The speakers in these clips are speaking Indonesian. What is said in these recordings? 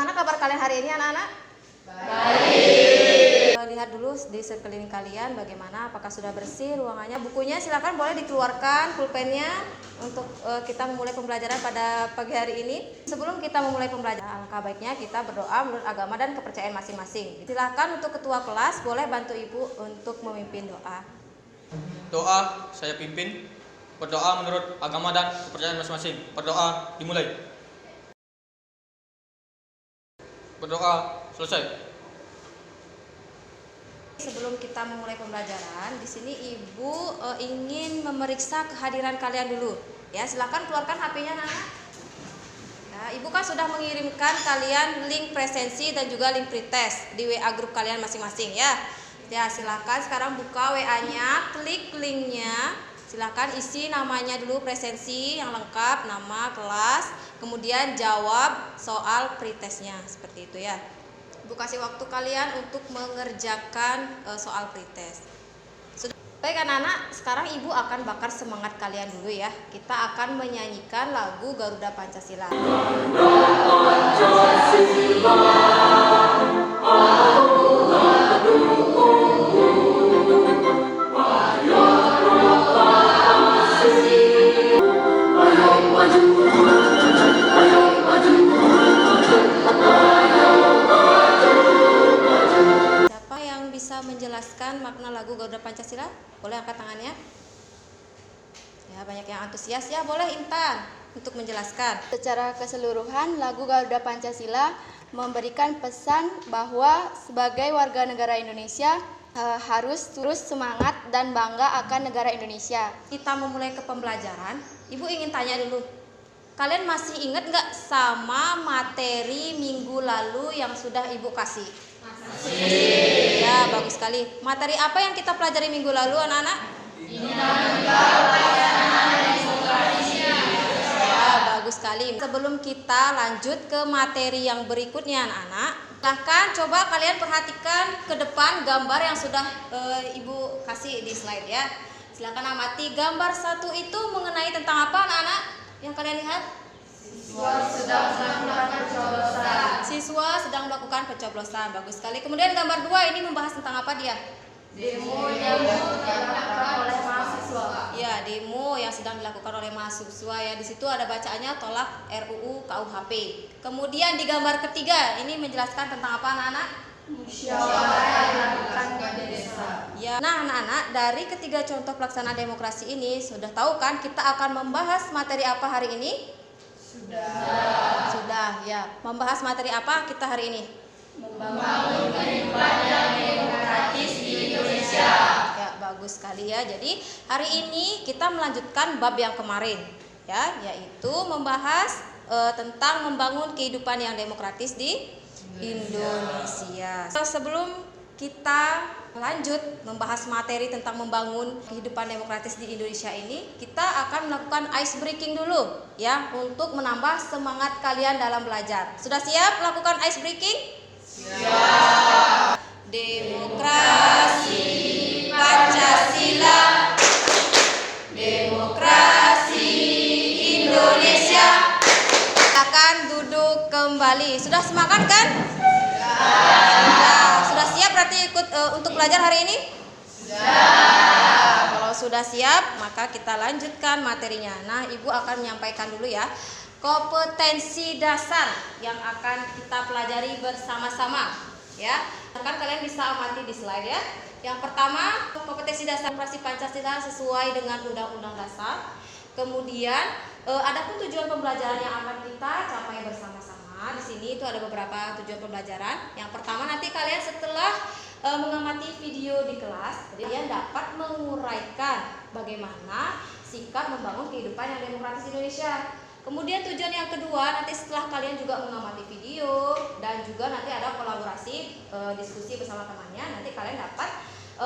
Bagaimana kabar kalian hari ini anak-anak? Baik. Lihat dulu di sekeliling kalian bagaimana, apakah sudah bersih ruangannya. Bukunya silakan boleh dikeluarkan, pulpennya untuk kita memulai pembelajaran pada pagi hari ini. Sebelum kita memulai pembelajaran, alangkah baiknya kita berdoa menurut agama dan kepercayaan masing-masing. Silakan untuk ketua kelas boleh bantu ibu untuk memimpin doa. Doa saya pimpin. Berdoa menurut agama dan kepercayaan masing-masing. Berdoa dimulai. Berdoa selesai. Sebelum kita memulai pembelajaran, di sini ibu ingin memeriksa kehadiran kalian dulu. Ya, silakan keluarkan HP-nya, Nana. Ya, ibu kan sudah mengirimkan kalian link presensi dan juga link pretest di WA grup kalian masing-masing ya. Ya, silakan sekarang buka WA-nya, klik linknya. Silakan isi namanya dulu, presensi yang lengkap, nama, kelas, kemudian jawab soal pretestnya seperti itu ya. Ibu kasih waktu kalian untuk mengerjakan soal pretest. Sudah baik anak-anak, sekarang ibu akan bakar semangat kalian dulu ya. Kita akan menyanyikan lagu Garuda Pancasila. Menjelaskan makna lagu Garuda Pancasila? Boleh angkat tangannya? Ya, banyak yang antusias ya. Boleh Intan untuk menjelaskan. Secara keseluruhan, lagu Garuda Pancasila memberikan pesan bahwa sebagai warga negara Indonesia harus terus semangat dan bangga akan negara Indonesia. Kita memulai ke pembelajaran. Ibu ingin tanya dulu, kalian masih ingat nggak sama materi minggu lalu yang sudah ibu kasih? Masih. Ya, bagus sekali. Materi apa yang kita pelajari minggu lalu anak-anak? Ya, bagus sekali. Sebelum kita lanjut ke materi yang berikutnya anak-anak, silahkan coba kalian perhatikan ke depan gambar yang sudah ibu kasih di slide ya. Silakan amati gambar satu itu mengenai tentang apa anak-anak yang kalian lihat? Siswa sedang melakukan pencoblosan. Bagus sekali. Kemudian gambar 2 ini membahas tentang apa dia? Demo yang dilakukan oleh mahasiswa. Ya, demo yang sedang dilakukan oleh mahasiswa ya. Di situ ada bacaannya tolak RUU KUHP. Kemudian di gambar ketiga ini menjelaskan tentang apa anak-anak? Musyawarah yang dilakukan di desa. Ya, nah anak-anak, dari ketiga contoh pelaksanaan demokrasi ini sudah tahu kan kita akan membahas materi apa hari ini? Sudah ya. Membahas materi apa kita hari ini? Membangun kehidupan yang demokratis di Indonesia. Ya, bagus sekali ya. Jadi hari ini kita melanjutkan bab yang kemarin ya, yaitu membahas tentang membangun kehidupan yang demokratis di Indonesia. Sebelum kita lanjut membahas materi tentang membangun kehidupan demokratis di Indonesia ini, kita akan melakukan ice breaking dulu ya, untuk menambah semangat kalian dalam belajar. Sudah siap melakukan ice breaking? Siap. Demokrasi Pancasila, demokrasi Indonesia. Akan duduk kembali. Sudah semangat kan? Sudah siap berarti ikut untuk belajar hari ini? Sudah. Kalau sudah siap, maka kita lanjutkan materinya. Nah, Ibu akan menyampaikan dulu ya kompetensi dasar yang akan kita pelajari bersama-sama ya. Kan kalian bisa amati di slide ya. Yang pertama, kompetensi dasar demokrasi Pancasila sesuai dengan Undang-Undang Dasar. Kemudian, adapun tujuan pembelajaran yang akan kita capai bersama-sama. Di sini itu ada beberapa tujuan pembelajaran. Yang pertama, nanti kalian setelah mengamati video di kelas, kalian dapat menguraikan bagaimana sikap membangun kehidupan yang demokratis di Indonesia. Kemudian tujuan yang kedua, nanti setelah kalian juga mengamati video dan juga nanti ada kolaborasi diskusi bersama temannya, nanti kalian dapat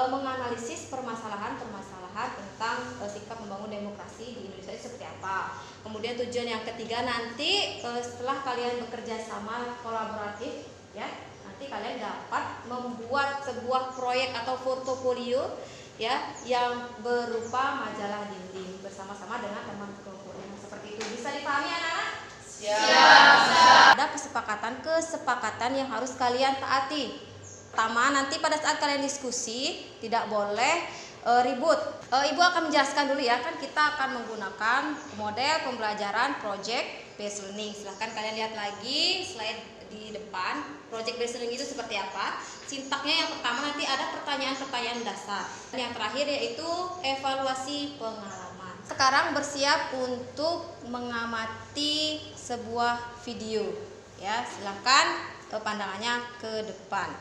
menganalisis permasalahan-permasalahan tentang sikap membangun demokrasi di Indonesia itu seperti apa. Kemudian tujuan yang ketiga, nanti setelah kalian bekerja sama kolaboratif ya, nanti kalian dapat membuat sebuah proyek atau portofolio ya yang berupa majalah dinding bersama-sama dengan teman kelompoknya. Seperti itu. Bisa dipahami anak-anak? Ada kesepakatan yang harus kalian taati. Pertama, nanti pada saat kalian diskusi tidak boleh ribut. Ibu akan menjelaskan dulu ya, kan kita akan menggunakan model pembelajaran project based learning. Silahkan kalian lihat lagi slide di depan. Project based learning itu seperti apa? Sintaknya yang pertama nanti ada pertanyaan-pertanyaan dasar. Yang terakhir yaitu evaluasi pengalaman. Sekarang bersiap untuk mengamati sebuah video. Ya, silahkan pandangannya ke depan.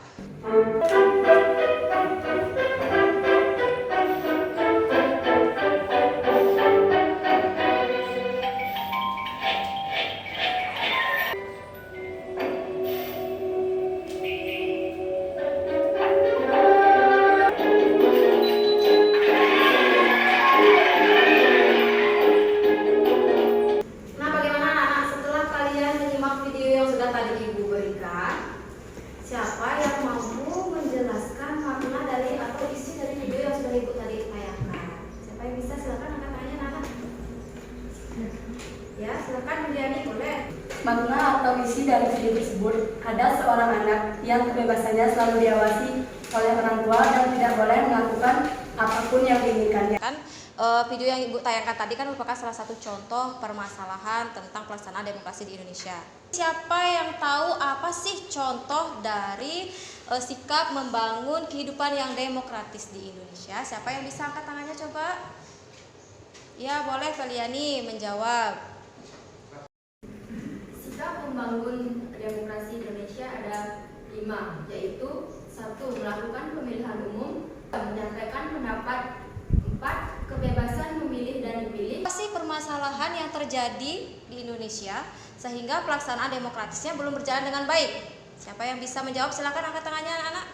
Nah, bagaimana anak-anak setelah kalian menyimak video yang sudah tadi Ibu berikan? Siapa yang mampu menjelaskan makna dari atau isi dari video yang sudah Ibu tadi tayangkan? Siapa yang bisa? Silakan angkat tangannya, anak. Ya, silakan Juliani, boleh. Makna atau isi dari video tersebut, ada seorang anak yang kebebasannya selalu diawasi oleh orang tua dan tidak boleh melakukan apapun yang diinginkannya. Kan video yang Ibu tayangkan tadi kan merupakan salah satu contoh permasalahan tentang pelaksanaan demokrasi di Indonesia. Siapa yang tahu apa sih contoh dari sikap membangun kehidupan yang demokratis di Indonesia? Siapa yang bisa angkat tangannya coba? Ya, boleh Feliani menjawab. Sikap membangun demokrasi Indonesia ada 5, yaitu 1. Melakukan pemilihan umum, menyampaikan pendapat, 4. Kebebasan memilih dan dipilih. Apa sih permasalahan yang terjadi di Indonesia sehingga pelaksanaan demokratisnya belum berjalan dengan baik? Siapa yang bisa menjawab? Silakan angkat tangannya anak-anak.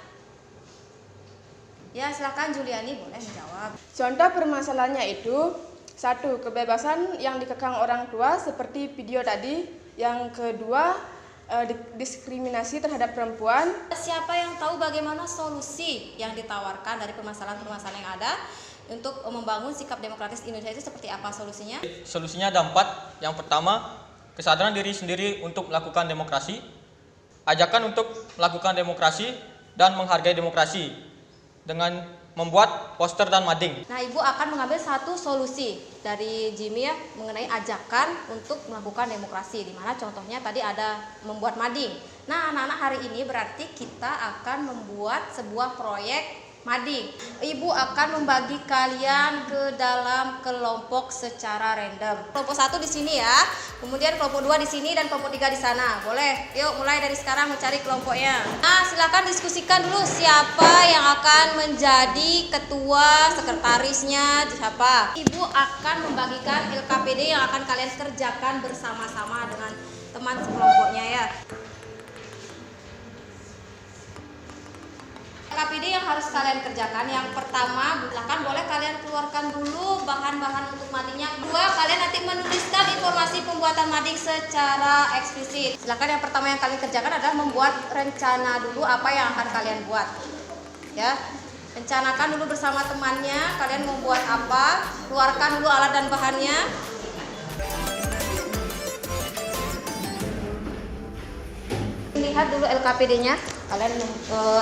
Ya, silakan Juliani boleh menjawab. Contoh permasalahannya itu 1. Kebebasan yang dikekang orang tua seperti video tadi. Yang kedua, diskriminasi terhadap perempuan. Siapa yang tahu bagaimana solusi yang ditawarkan dari permasalahan-permasalahan yang ada untuk membangun sikap demokratis Indonesia itu seperti apa solusinya? Solusinya ada 4. Yang pertama, kesadaran diri sendiri untuk melakukan demokrasi, ajakan untuk melakukan demokrasi dan menghargai demokrasi dengan membuat poster dan mading. Nah, Ibu akan mengambil satu solusi dari Jimmy ya mengenai ajakan untuk melakukan demokrasi, di mana contohnya tadi ada membuat mading. Nah, anak-anak hari ini berarti kita akan membuat sebuah proyek mading. Ibu akan membagi kalian ke dalam kelompok secara random. Kelompok 1 di sini ya, kemudian kelompok 2 di sini dan kelompok 3 di sana. Boleh? Yuk mulai dari sekarang mencari kelompoknya. Nah, silakan diskusikan dulu siapa yang akan menjadi ketua, sekretarisnya, siapa. Ibu akan membagikan LKPD yang akan kalian kerjakan bersama-sama dengan teman sekelompoknya ya. LKPD yang harus kalian kerjakan, yang pertama, silakan boleh kalian keluarkan dulu bahan-bahan untuk madingnya. Kedua, kalian nanti menuliskan informasi pembuatan mading secara eksplisit. Silakan yang pertama yang kalian kerjakan adalah membuat rencana dulu apa yang akan kalian buat. Ya, rencanakan dulu bersama temannya, kalian mau buat apa, keluarkan dulu alat dan bahannya. Lihat dulu LKPD-nya. Kalian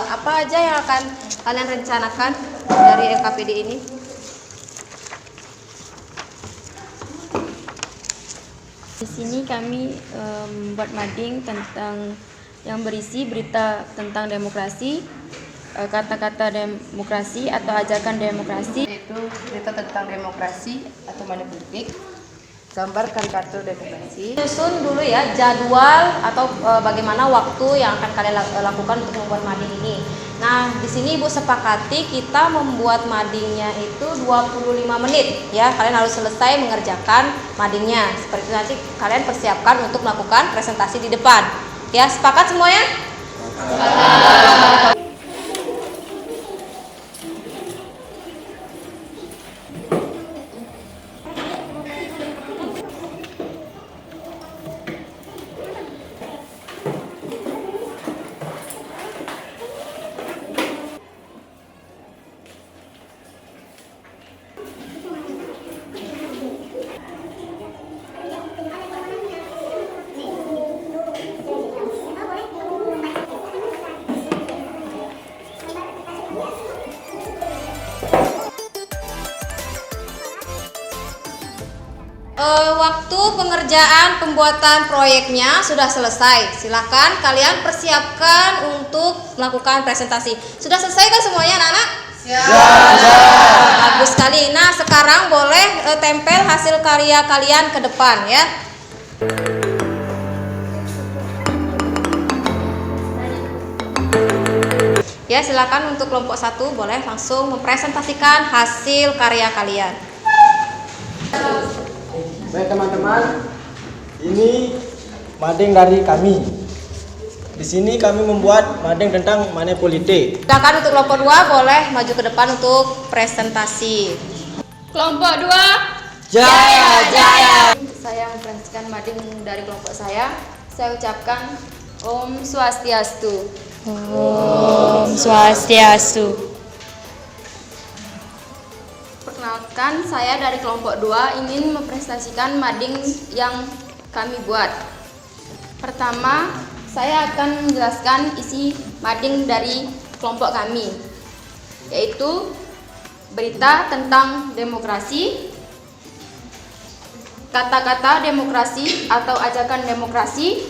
apa aja yang akan kalian rencanakan dari LKPD ini? Di sini kami membuat mading tentang yang berisi berita tentang demokrasi, kata-kata demokrasi atau ajakan demokrasi. Yaitu berita tentang demokrasi atau money politik, gambar karikatur demokrasi. Susun dulu ya jadwal atau bagaimana waktu yang akan kalian lakukan untuk membuat mading ini. Nah, di sini Ibu sepakati kita membuat madingnya itu 25 menit ya. Kalian harus selesai mengerjakan madingnya. Seperti itu nanti kalian persiapkan untuk melakukan presentasi di depan. Ya, sepakat semuanya? Sepakat. waktu pengerjaan pembuatan proyeknya sudah selesai. Silakan kalian persiapkan untuk melakukan presentasi. Sudah selesai kan semuanya anak-anak? Bagus sekali. Nah, sekarang boleh tempel hasil karya kalian ke depan ya. Ya, silakan untuk kelompok 1 boleh langsung mempresentasikan hasil karya kalian. Baik teman-teman, ini mading dari kami. Di sini kami membuat mading tentang money politik. Silakan untuk kelompok 2 boleh maju ke depan untuk presentasi. Kelompok 2. Jaya, jaya. Saya mempresentasikan mading dari kelompok saya. Saya ucapkan Om Swastiastu. Om Swastiastu. Perkenalkan, saya dari kelompok 2 ingin mempresentasikan mading yang kami buat. Pertama, saya akan menjelaskan isi mading dari kelompok kami, yaitu berita tentang demokrasi, kata-kata demokrasi atau ajakan demokrasi,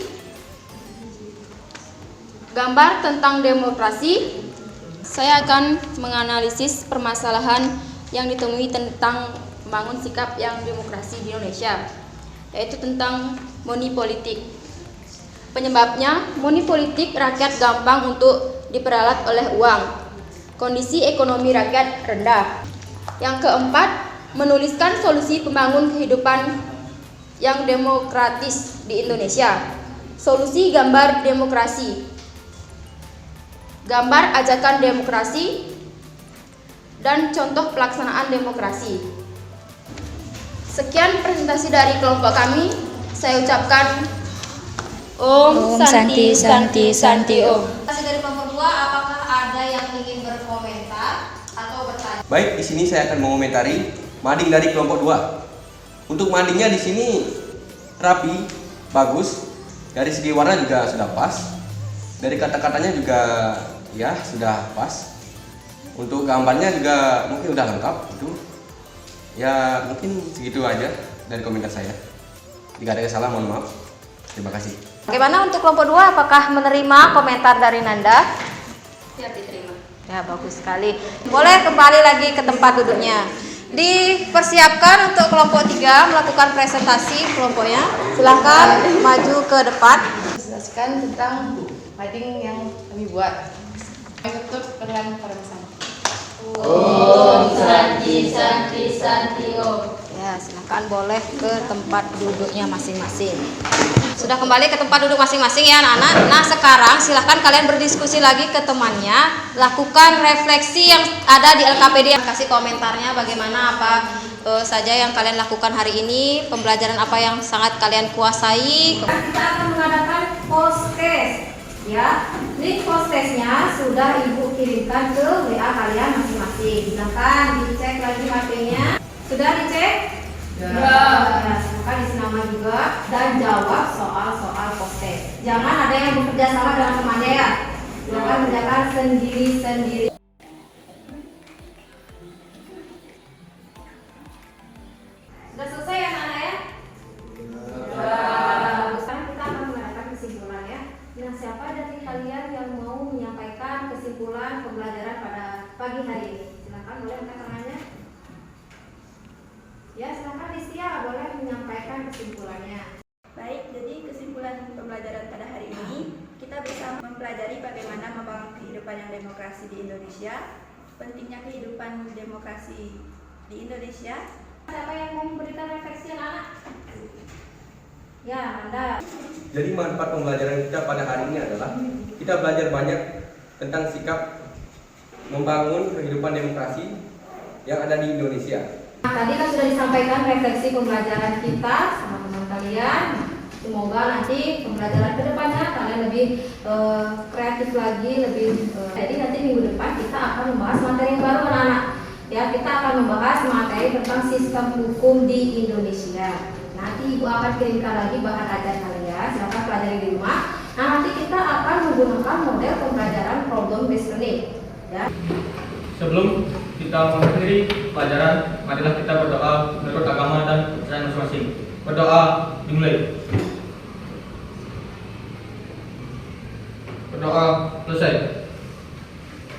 gambar tentang demokrasi. Saya akan menganalisis permasalahan yang ditemui tentang membangun sikap yang demokrasi di Indonesia, yaitu tentang money politik. Penyebabnya, money politik rakyat gampang untuk diperalat oleh uang. Kondisi ekonomi rakyat rendah. Yang keempat, menuliskan solusi pembangun kehidupan yang demokratis di Indonesia. Solusi gambar demokrasi. Gambar ajakan demokrasi dan contoh pelaksanaan demokrasi. Sekian presentasi dari kelompok kami. Saya ucapkan Om Santi Santi Santi Om. Presentasi dari kelompok 2, apakah ada yang ingin berkomentar atau bertanya? Baik, di sini saya akan mengomentari mading dari kelompok 2. Untuk madingnya di sini rapi, bagus. Dari segi warna juga sudah pas. Dari kata-katanya juga ya sudah pas. Untuk gambarnya juga mungkin udah lengkap itu. Ya mungkin segitu aja dari komentar saya. Jika ada yang salah mohon maaf. Terima kasih. Bagaimana untuk kelompok 2, apakah menerima komentar dari Nanda? Siap diterima. Ya, bagus sekali. Boleh kembali lagi ke tempat duduknya. Dipersiapkan untuk kelompok 3 melakukan presentasi kelompoknya. Silahkan maju ke depan. Menjelaskan tentang mading yang kami buat. Kami tutup dengan para bersama. Om Santi Santi Santi Om. Ya, silakan boleh ke tempat duduknya masing-masing. Sudah kembali ke tempat duduk masing-masing ya anak-anak. Nah, sekarang silahkan kalian berdiskusi lagi ke temannya. Lakukan refleksi yang ada di LKPD. Kasih komentarnya bagaimana apa saja yang kalian lakukan hari ini. Pembelajaran apa yang sangat kalian kuasai. Kita akan mengadakan post test. Ya, link post testnya sudah ibu kirimkan ke WA kalian masing-masing. Silahkan dicek lagi HP-nya. Sudah dicek? Ya. Nah, silahkan isi nama juga dan jawab soal-soal post test. Jangan ada yang bekerja sama dengan temannya ya. Silahkan kerjakan sendiri-sendiri. Sudah selesai ya anak-anak ya? Sekarang kita akan mengadakan kesimpulan ya. Nah, siapa dari kalian yang mau menyampaikan kesimpulan pembelajaran pada pagi hari ini? Silakan, boleh angkat tangannya. Ya, silakan Listia, boleh menyampaikan kesimpulannya. Baik, jadi kesimpulan pembelajaran pada hari ini, kita bisa mempelajari bagaimana membangun kehidupan yang demokrasi di Indonesia, pentingnya kehidupan demokrasi di Indonesia. Siapa yang mau memberikan refleksi anak? Ya, Anda. Jadi manfaat pembelajaran kita pada hari ini adalah kita belajar banyak tentang sikap membangun kehidupan demokrasi yang ada di Indonesia. Nah, tadi kan sudah disampaikan refleksi pembelajaran kita sama teman kalian. Semoga nanti pembelajaran kedepannya kalian lebih kreatif lagi, jadi nanti minggu depan kita akan membahas materi yang baru anak-anak. Ya, kita akan membahas materi tentang sistem hukum di Indonesia. Nanti ibu akan kirimkan lagi bahan ajar kalian, silakan pelajari di rumah. Nah, nanti kita akan menggunakan model pembelajaran problem based learning. Ya. Sebelum kita mengakhiri pelajaran, marilah kita berdoa menurut agama dan kepercayaan masing-masing. Berdoa dimulai. Berdoa selesai.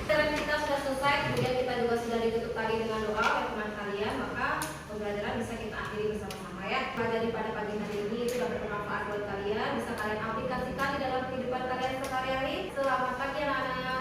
Pembelajaran kita sudah selesai, kemudian kita juga sudah ditutup tadi dengan doa oleh teman kalian, maka pembelajaran bisa kita akhiri bersama-sama ya. Pelajari pada pagi hari ini itu dapat bermanfaat buat kalian, bisa kalian aplikasikan di dalam kehidupan kalian sehari-hari. Selamat pagi anak-anak.